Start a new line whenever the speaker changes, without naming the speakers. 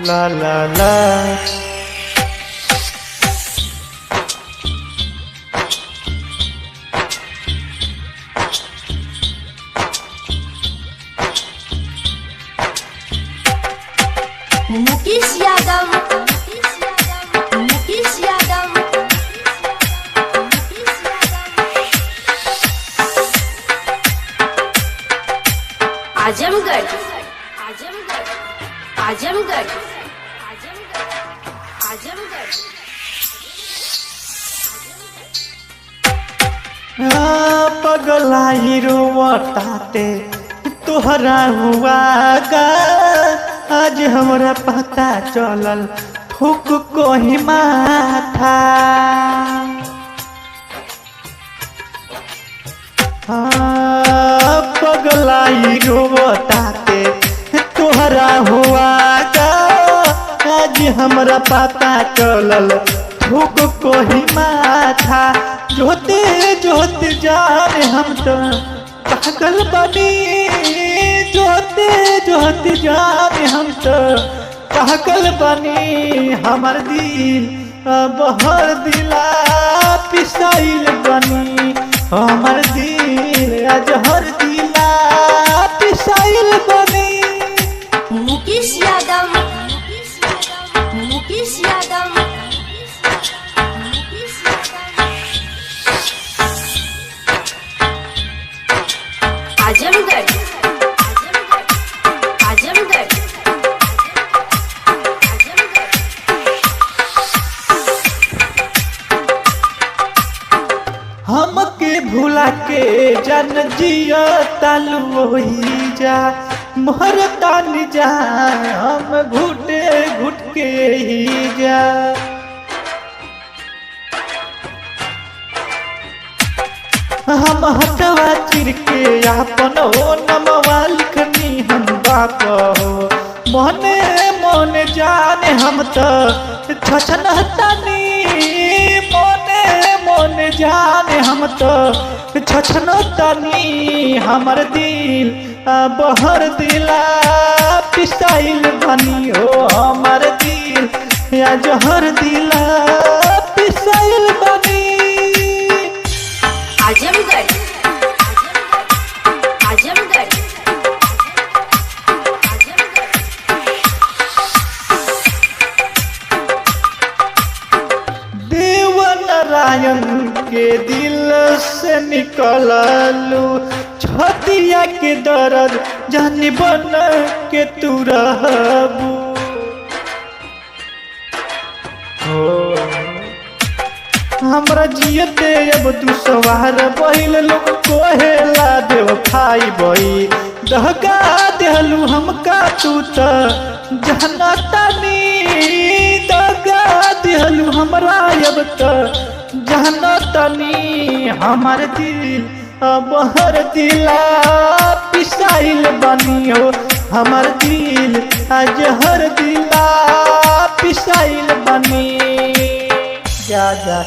ला ला ला
मुकेश यादव मुकेश यादव आजमगढ़ आजमगढ़ आजमगढ़ आजमगढ़
पगलाई रोवताते तोहरा हुआ गा आज हमरा पता चलल फूक कोही माथा पगलाई रोवताते तोहरा हुआ गा आज हमरा पता चलल फूक कोही माथा जोते जोते जाने हम तो पागल बनी जोते जोते जाने हम तो पागल बनी हमर दिल बहर दिला पिसाइल बनी हमर दिल अजहर दिला पिसाइल बनी
मुकेश यादव मुकेश यादव आजमगढ़ आजमगढ़
हमके भुला के जन जिया तलु ही जा मोहरता जा हम घुटे घुट के ही जा हम हटवा चिर के आपन हो नमवा लिखनी हम बाप हो मोने मोने जाने हम तो छछन तनी मोने मोने जाने हम तो छछन तनी हमर दिल बहर दिला पिसाइल बनी हो हमर दिल या जहर दिला पिसाइल बनी
आजमगढ़ आजमगढ़
देव नारायण के दिल से निकललू छतिया के दर्द जानी बन के तू रहबू हमरा जियते अब तू सवार बहिल लोग कोहेला देव खाई बई दहका देहलू हमका तू त जानतानी दहका देहलू हमरा अब त जानतानी हमर दिल बहर दिला पिसाइल बनी हो हमर दिल अजहर दिला पिसाइल बनी जा जा